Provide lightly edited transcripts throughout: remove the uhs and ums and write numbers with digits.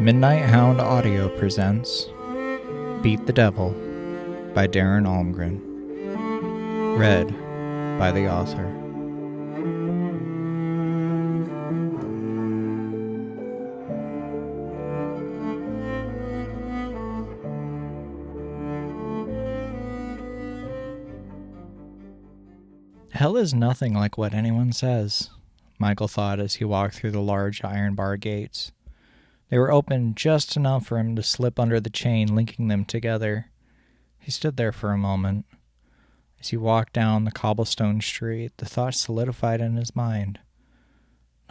Midnight Hound Audio presents Beat the Devil by Darren Almgren. Read by the author. Hell is nothing like what anyone says, Michael thought as he walked through the large iron bar gates. They were open just enough for him to slip under the chain linking them together. He stood there for a moment. As he walked down the cobblestone street, the thought solidified in his mind.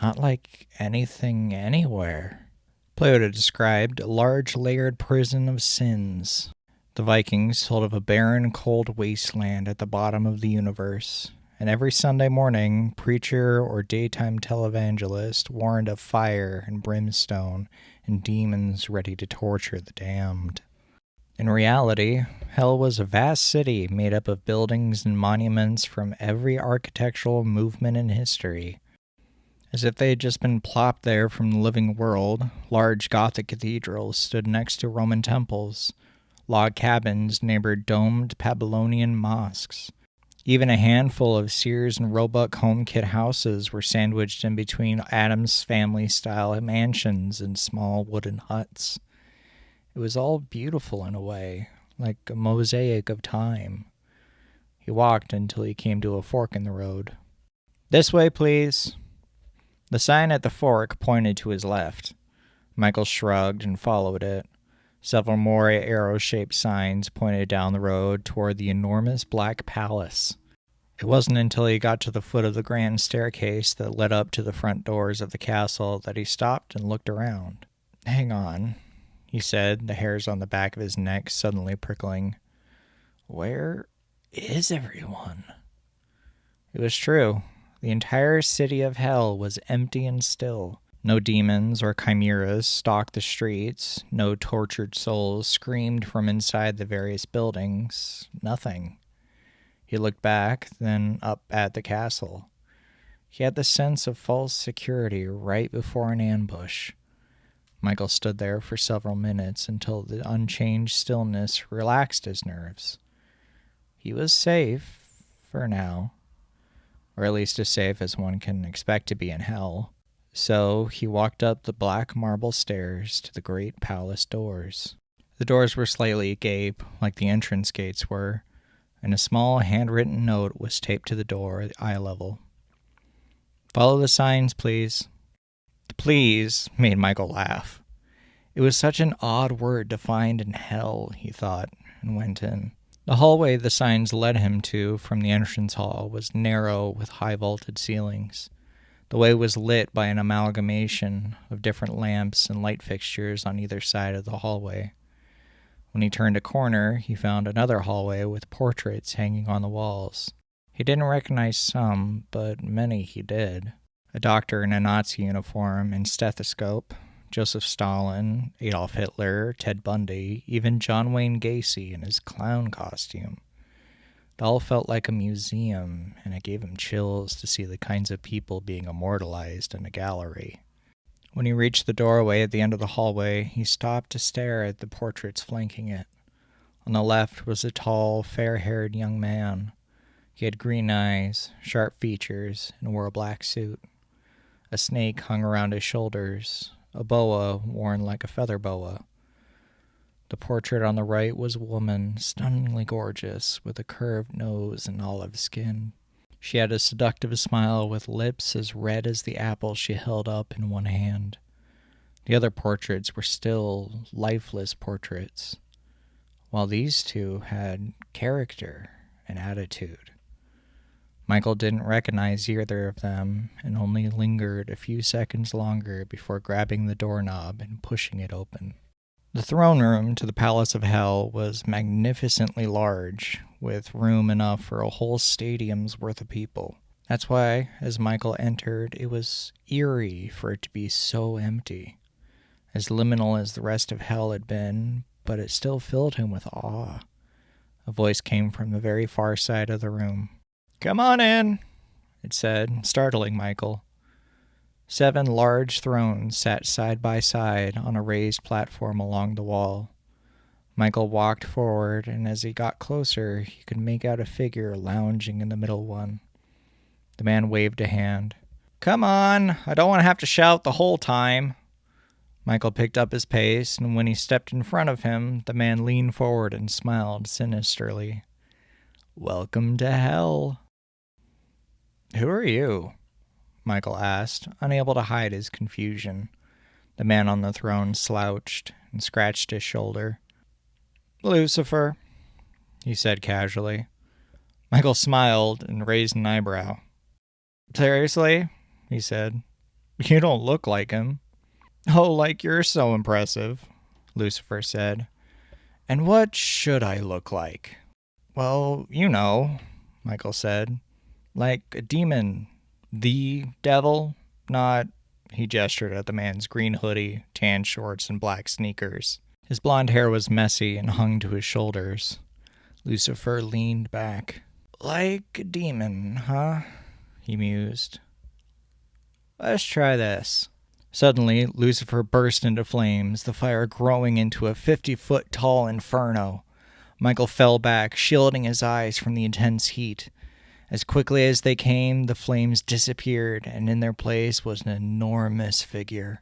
Not like anything anywhere. Plato described a large layered prison of sins. The Vikings told of a barren, cold wasteland at the bottom of the universe. And every Sunday morning, preacher or daytime televangelist warned of fire and brimstone and demons ready to torture the damned. In reality, hell was a vast city made up of buildings and monuments from every architectural movement in history. As if they had just been plopped there from the living world, large Gothic cathedrals stood next to Roman temples. Log cabins neighbored domed Babylonian mosques. Even a handful of Sears and Roebuck home kit houses were sandwiched in between Addams Family-style mansions and small wooden huts. It was all beautiful in a way, like a mosaic of time. He walked until he came to a fork in the road. "This way, please." The sign at the fork pointed to his left. Michael shrugged and followed it. Several more arrow-shaped signs pointed down the road toward the enormous black palace. It wasn't until he got to the foot of the grand staircase that led up to the front doors of the castle that he stopped and looked around. "Hang on," he said, the hairs on the back of his neck suddenly prickling. "Where is everyone?" It was true. The entire city of hell was empty and still. No demons or chimeras stalked the streets. No tortured souls screamed from inside the various buildings. Nothing. He looked back, then up at the castle. He had the sense of false security right before an ambush. Michael stood there for several minutes until the unchanged stillness relaxed his nerves. He was safe, for now. Or at least as safe as one can expect to be in hell. So he walked up the black marble stairs to the great palace doors. The doors were slightly agape, like the entrance gates were, and a small handwritten note was taped to the door at eye level. "Follow the signs, please." The "please" made Michael laugh. It was such an odd word to find in hell, he thought, and went in. The hallway the signs led him to from the entrance hall was narrow with high vaulted ceilings. The way was lit by an amalgamation of different lamps and light fixtures on either side of the hallway. When he turned a corner, he found another hallway with portraits hanging on the walls. He didn't recognize some, but many he did. A doctor in a Nazi uniform and stethoscope, Joseph Stalin, Adolf Hitler, Ted Bundy, even John Wayne Gacy in his clown costume. It all felt like a museum, and it gave him chills to see the kinds of people being immortalized in a gallery. When he reached the doorway at the end of the hallway, he stopped to stare at the portraits flanking it. On the left was a tall, fair-haired young man. He had green eyes, sharp features, and wore a black suit. A snake hung around his shoulders, a boa worn like a feather boa. The portrait on the right was a woman, stunningly gorgeous, with a curved nose and olive skin. She had a seductive smile with lips as red as the apple she held up in one hand. The other portraits were still, lifeless portraits, while these two had character and attitude. Michael didn't recognize either of them and only lingered a few seconds longer before grabbing the doorknob and pushing it open. The throne room to the Palace of Hell was magnificently large, with room enough for a whole stadium's worth of people. That's why, as Michael entered, it was eerie for it to be so empty. As liminal as the rest of hell had been, but it still filled him with awe. A voice came from the very far side of the room. "Come on in," it said, startling Michael. 7 large thrones sat side by side on a raised platform along the wall. Michael walked forward, and as he got closer, he could make out a figure lounging in the middle one. The man waved a hand. "Come on, I don't want to have to shout the whole time." Michael picked up his pace, and when he stepped in front of him, the man leaned forward and smiled sinisterly. "Welcome to hell." "Who are you?" Michael asked, unable to hide his confusion. The man on the throne slouched and scratched his shoulder. "Lucifer," he said casually. Michael smiled and raised an eyebrow. "Seriously?" he said. "You don't look like him." "Oh, like you're so impressive," Lucifer said. "And what should I look like?" "Well, you know," Michael said. "Like a demon. The devil, not..." He gestured at the man's green hoodie, tan shorts, and black sneakers. His blonde hair was messy and hung to his shoulders. Lucifer leaned back. "Like a demon, huh?" he mused. "Let's try this." Suddenly, Lucifer burst into flames, the fire growing into a 50-foot-tall inferno. Michael fell back, shielding his eyes from the intense heat. As quickly as they came, the flames disappeared, and in their place was an enormous figure.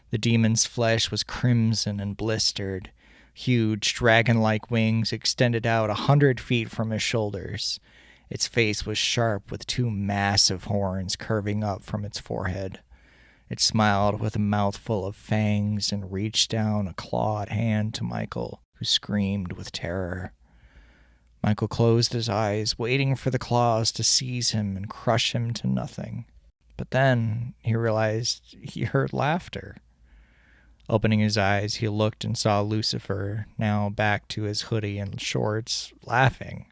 The demon's flesh was crimson and blistered. Huge, dragon-like wings extended out 100 feet from his shoulders. Its face was sharp, with 2 massive horns curving up from its forehead. It smiled with a mouthful of fangs and reached down a clawed hand to Michael, who screamed with terror. Michael closed his eyes, waiting for the claws to seize him and crush him to nothing. But then he realized he heard laughter. Opening his eyes, he looked and saw Lucifer, now back to his hoodie and shorts, laughing.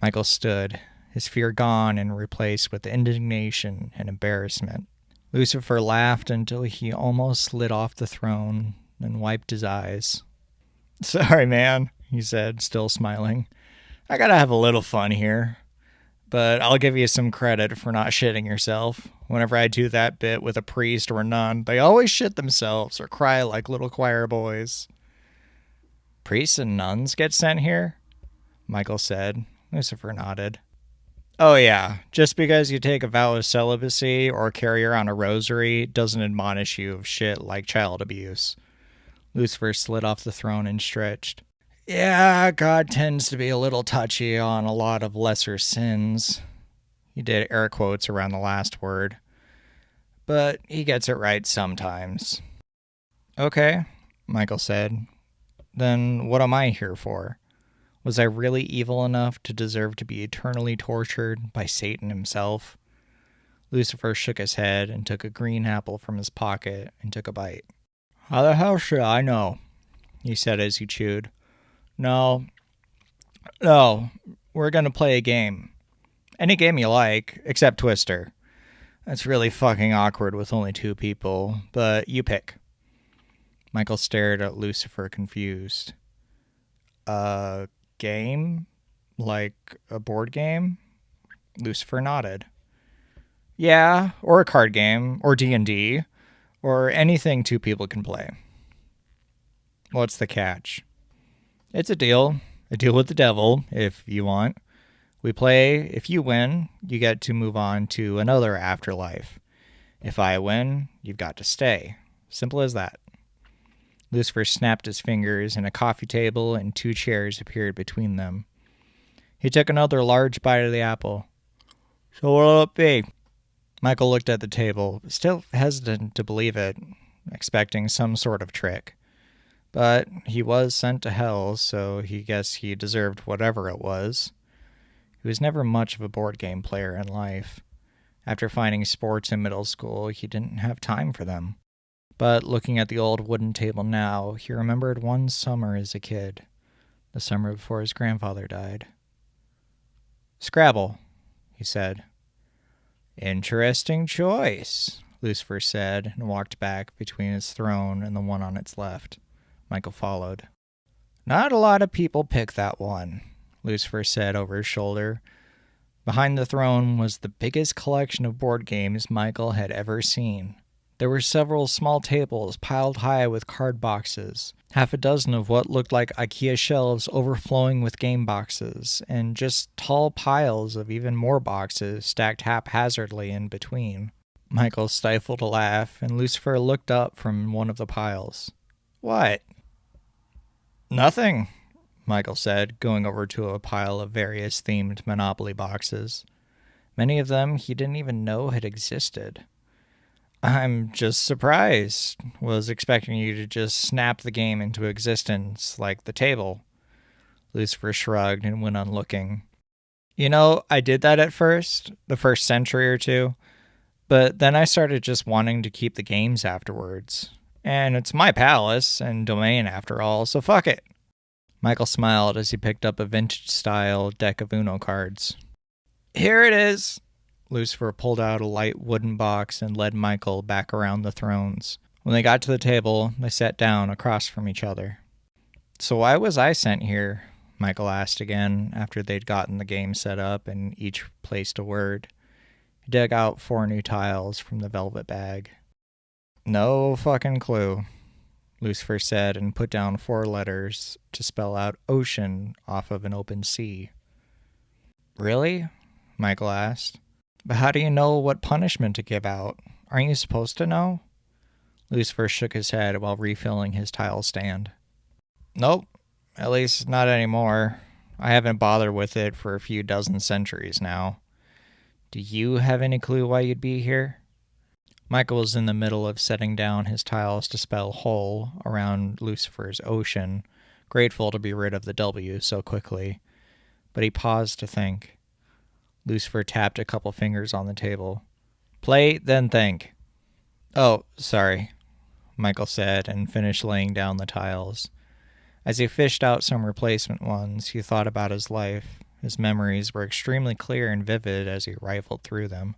Michael stood, his fear gone and replaced with indignation and embarrassment. Lucifer laughed until he almost slid off the throne and wiped his eyes. "Sorry, man," he said, still smiling. "I gotta have a little fun here. But I'll give you some credit for not shitting yourself. Whenever I do that bit with a priest or a nun, they always shit themselves or cry like little choir boys." "Priests and nuns get sent here?" Michael said. Lucifer nodded. "Oh yeah, just because you take a vow of celibacy or carry around a rosary doesn't admonish you of shit like child abuse." Lucifer slid off the throne and stretched. "Yeah, God tends to be a little touchy on a lot of lesser sins." He did air quotes around the last word. "But he gets it right sometimes." "Okay," Michael said. "Then what am I here for? Was I really evil enough to deserve to be eternally tortured by Satan himself?" Lucifer shook his head and took a green apple from his pocket and took a bite. "How the hell should I know?" he said as he chewed. No, we're going to play a game. Any game you like, except Twister. That's really fucking awkward with only 2 people, but you pick." Michael stared at Lucifer, confused. "A game? Like a board game?" Lucifer nodded. "Yeah, or a card game, or D&D, or anything 2 people can play." "What's the catch?" "It's a deal with the devil, if you want. We play, if you win, you get to move on to another afterlife. If I win, you've got to stay. Simple as that." Lucifer snapped his fingers, and a coffee table and 2 chairs appeared between them. He took another large bite of the apple. "So what'll it be?" Michael looked at the table, still hesitant to believe it, expecting some sort of trick. But he was sent to hell, so he guessed he deserved whatever it was. He was never much of a board game player in life. After finding sports in middle school, he didn't have time for them. But looking at the old wooden table now, he remembered one summer as a kid, the summer before his grandfather died. "Scrabble," he said. "Interesting choice," Lucifer said, and walked back between his throne and the one on its left. Michael followed. "Not a lot of people pick that one," Lucifer said over his shoulder. Behind the throne was the biggest collection of board games Michael had ever seen. There were several small tables piled high with card boxes, half a dozen of what looked like IKEA shelves overflowing with game boxes, and just tall piles of even more boxes stacked haphazardly in between. Michael stifled a laugh, and Lucifer looked up from one of the piles. "What?" "Nothing," Michael said, going over to a pile of various themed Monopoly boxes. Many of them he didn't even know had existed. "I'm just surprised. Was expecting you to just snap the game into existence like the table." Lucifer shrugged and went on looking. I did that at first, the first century or two, but then I started just wanting to keep the games afterwards. And it's my palace and domain after all, so fuck it." Michael smiled as he picked up a vintage-style deck of Uno cards. "Here it is." Lucifer pulled out a light wooden box and led Michael back around the thrones. When they got to the table, they sat down across from each other. "So why was I sent here?" Michael asked again after they'd gotten the game set up and each placed a word. He dug out 4 new tiles from the velvet bag. "No fucking clue," Lucifer said and put down 4 letters to spell out ocean off of an open sea. "Really?" Michael asked. "But how do you know what punishment to give out? Aren't you supposed to know?" Lucifer shook his head while refilling his tile stand. "Nope, at least not anymore. I haven't bothered with it for a few dozen centuries now. Do you have any clue why you'd be here?" Michael was in the middle of setting down his tiles to spell hole around Lucifer's ocean, grateful to be rid of the W so quickly, but he paused to think. Lucifer tapped a couple fingers on the table. "Play, then think." "Oh, sorry," Michael said and finished laying down the tiles. As he fished out some replacement ones, he thought about his life. His memories were extremely clear and vivid as he rifled through them.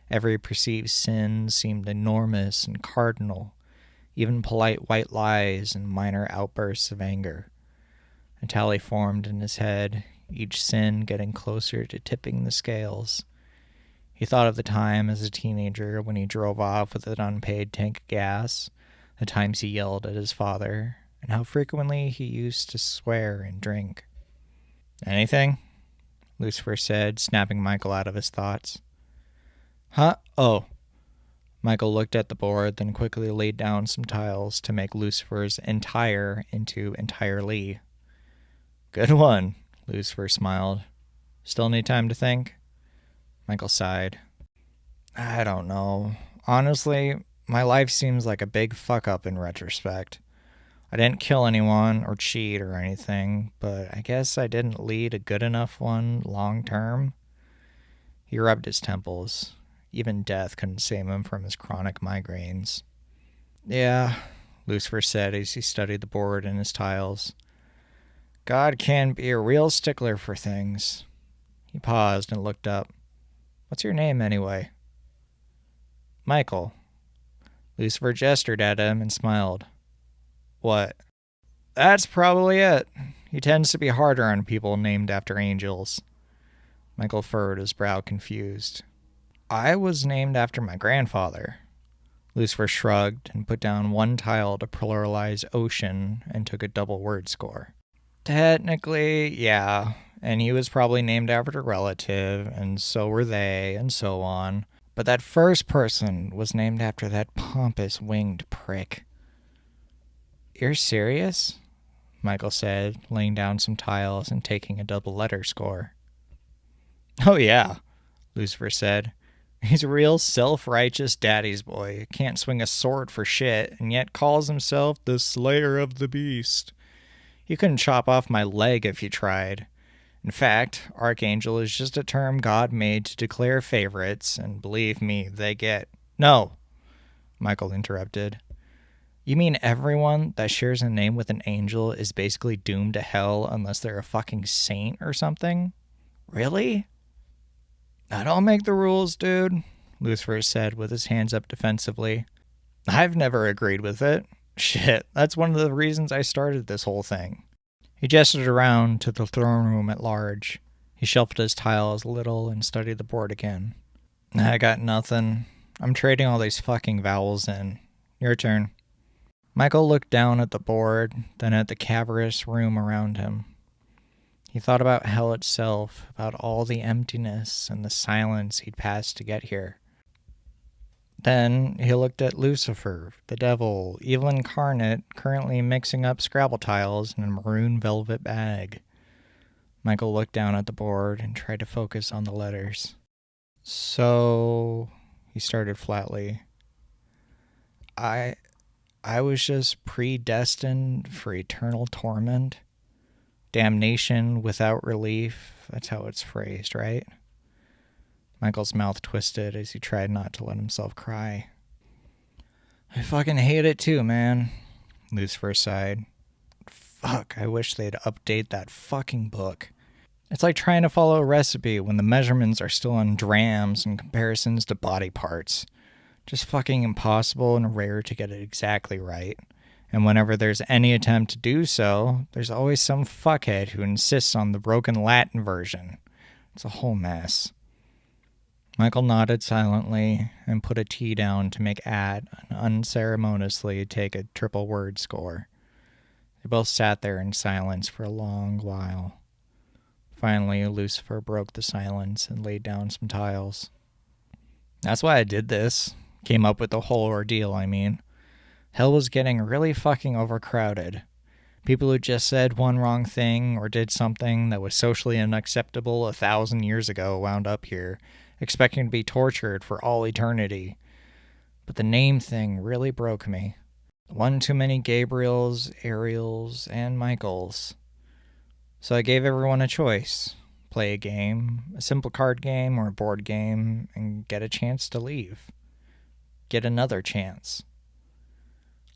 Every perceived sin seemed enormous and cardinal, even polite white lies and minor outbursts of anger. A tally formed in his head, each sin getting closer to tipping the scales. He thought of the time as a teenager when he drove off with an unpaid tank of gas, the times he yelled at his father, and how frequently he used to swear and drink. "Anything?" Lucifer said, snapping Michael out of his thoughts. "Huh? Oh." Michael looked at the board, then quickly laid down some tiles to make Lucifer's entire into entirely. "Good one," Lucifer smiled. "Still need time to think?" Michael sighed. "I don't know. Honestly, my life seems like a big fuck-up in retrospect. I didn't kill anyone or cheat or anything, but I guess I didn't lead a good enough one long term." He rubbed his temples. Even death couldn't save him from his chronic migraines. "Yeah," Lucifer said as he studied the board and his tiles. "God can be a real stickler for things." He paused and looked up. "What's your name, anyway?" "Michael." Lucifer gestured at him and smiled. "What?" "That's probably it. He tends to be harder on people named after angels." Michael furrowed his brow, confused. "I was named after my grandfather." Lucifer shrugged and put down 1 tile to pluralize ocean and took a double word score. "Technically, yeah, and he was probably named after a relative, and so were they, and so on. But that first person was named after that pompous winged prick." "You're serious?" Michael said, laying down some tiles and taking a double letter score. "Oh yeah," Lucifer said. "He's a real self-righteous daddy's boy. Can't swing a sword for shit, and yet calls himself the Slayer of the Beast. You couldn't chop off my leg if you tried. In fact, Archangel is just a term God made to declare favorites, and believe me, they get—" "No," Michael interrupted. "You mean everyone that shares a name with an angel is basically doomed to hell unless they're a fucking saint or something? Really?" "I don't make the rules, dude," Lucifer said with his hands up defensively. "I've never agreed with it. Shit, that's one of the reasons I started this whole thing." He gestured around to the throne room at large. He shuffled his tiles a little and studied the board again. I got nothing. I'm trading all these fucking vowels in. Your turn. Michael looked down at the board, then at the cavernous room around him. He thought about hell itself, about all the emptiness and the silence he'd passed to get here. Then he looked at Lucifer, the devil, evil incarnate, currently mixing up Scrabble tiles in a maroon velvet bag. Michael looked down at the board and tried to focus on the letters. So, he started flatly. I was just predestined for eternal torment. Damnation without relief. That's how it's phrased, right? Michael's mouth twisted as he tried not to let himself cry. I fucking hate it too, man. Lucifer sighed. Fuck, I wish they'd update that fucking book. It's like trying to follow a recipe when the measurements are still on drams and comparisons to body parts. Just fucking impossible and rare to get it exactly right. And whenever there's any attempt to do so, there's always some fuckhead who insists on the broken Latin version. It's a whole mess. Michael nodded silently and put a T down to make Ad unceremoniously take a triple word score. They both sat there in silence for a long while. Finally, Lucifer broke the silence and laid down some tiles. That's why I did this. Came up with the whole ordeal, I mean. Hell was getting really fucking overcrowded. People who just said one wrong thing or did something that was socially unacceptable 1,000 years ago wound up here, expecting to be tortured for all eternity. But the name thing really broke me. One too many Gabriels, Ariels, and Michaels. So I gave everyone a choice. Play a game, a simple card game or a board game, and get a chance to leave. Get another chance.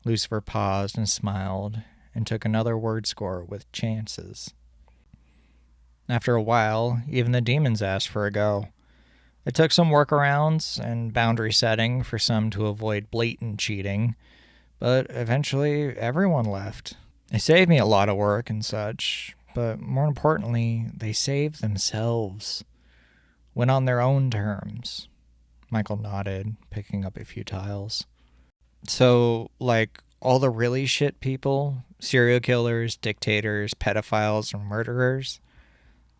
Lucifer paused and smiled and took another word score with chances. After a while, even the demons asked for a go. It took some workarounds and boundary setting for some to avoid blatant cheating, but eventually everyone left. They saved me a lot of work and such, but more importantly, they saved themselves. Went on their own terms. Michael nodded, picking up a few tiles. So, like, all the really shit people, serial killers, dictators, pedophiles, and murderers,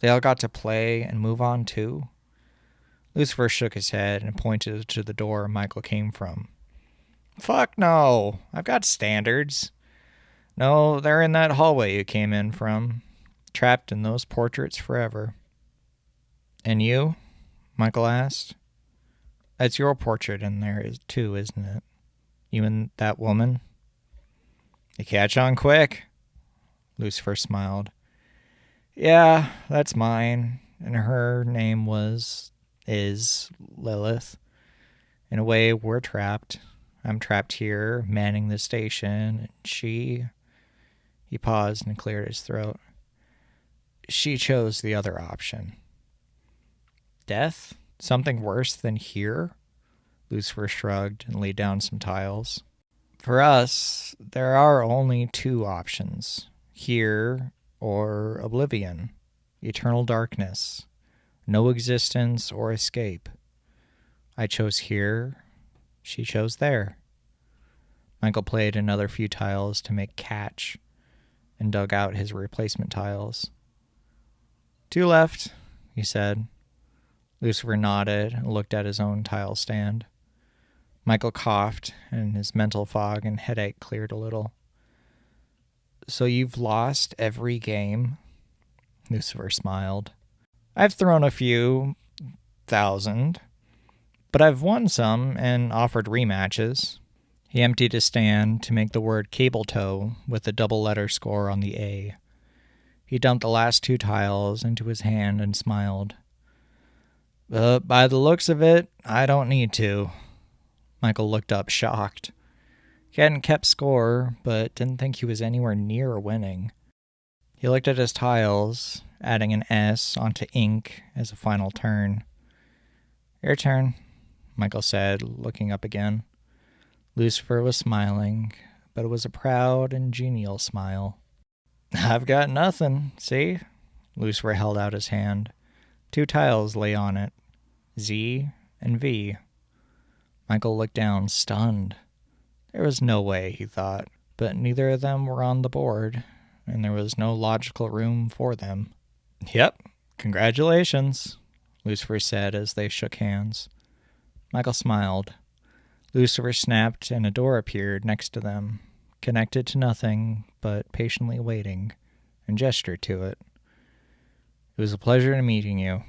they all got to play and move on too? Lucifer shook his head and pointed to the door Michael came from. Fuck no, I've got standards. No, they're in that hallway you came in from, trapped in those portraits forever. And you? Michael asked. That's your portrait in there too, isn't it? You and that woman? You catch on quick. Lucifer smiled. Yeah, that's mine. And her name is Lilith. In a way, we're trapped. I'm trapped here, manning the station, and she... He paused and cleared his throat. She chose the other option. Death? Something worse than here? Lucifer shrugged and laid down some tiles. For us, there are only two options. Here or oblivion. Eternal darkness. No existence or escape. I chose here. She chose there. Michael played another few tiles to make catch and dug out his replacement tiles. 2 left, he said. Lucifer nodded and looked at his own tile stand. Michael coughed, and his mental fog and headache cleared a little. So you've lost every game? Lucifer smiled. I've thrown a few thousand, but I've won some and offered rematches. He emptied his stand to make the word cable tow with a double letter score on the A. He dumped the last 2 tiles into his hand and smiled. But by the looks of it, I don't need to. Michael looked up, shocked. He hadn't kept score, but didn't think he was anywhere near winning. He looked at his tiles, adding an S onto ink as a final turn. Your turn, Michael said, looking up again. Lucifer was smiling, but it was a proud and genial smile. I've got nothing, see? Lucifer held out his hand. 2 tiles lay on it, Z and V. Michael looked down, stunned. There was no way, he thought, but neither of them were on the board, and there was no logical room for them. "Yep, congratulations," Lucifer said as they shook hands. Michael smiled. Lucifer snapped and a door appeared next to them, connected to nothing but patiently waiting, and gestured to it. "It was a pleasure meeting you.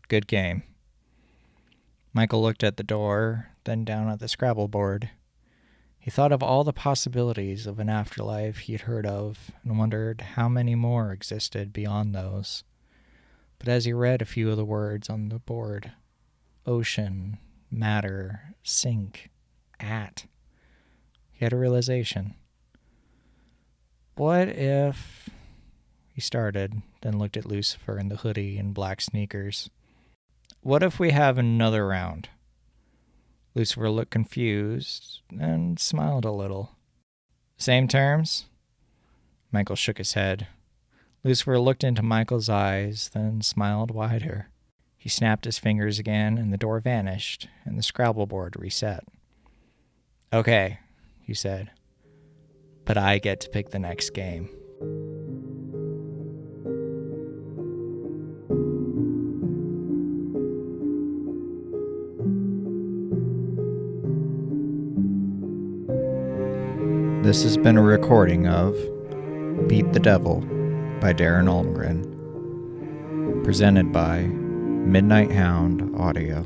Good game." Michael looked at the door, then down at the Scrabble board. He thought of all the possibilities of an afterlife he had heard of and wondered how many more existed beyond those. But as he read a few of the words on the board, ocean, matter, sink, at, he had a realization. What if... He started, then looked at Lucifer in the hoodie and black sneakers. "What if we have another round?" Lucifer looked confused and smiled a little. "Same terms?" Michael shook his head. Lucifer looked into Michael's eyes, then smiled wider. He snapped his fingers again, and the door vanished, and the Scrabble board reset. "Okay," he said, "but I get to pick the next game." This has been a recording of Beat the Devil by Darren Almgren, presented by Midnight Hound Audio.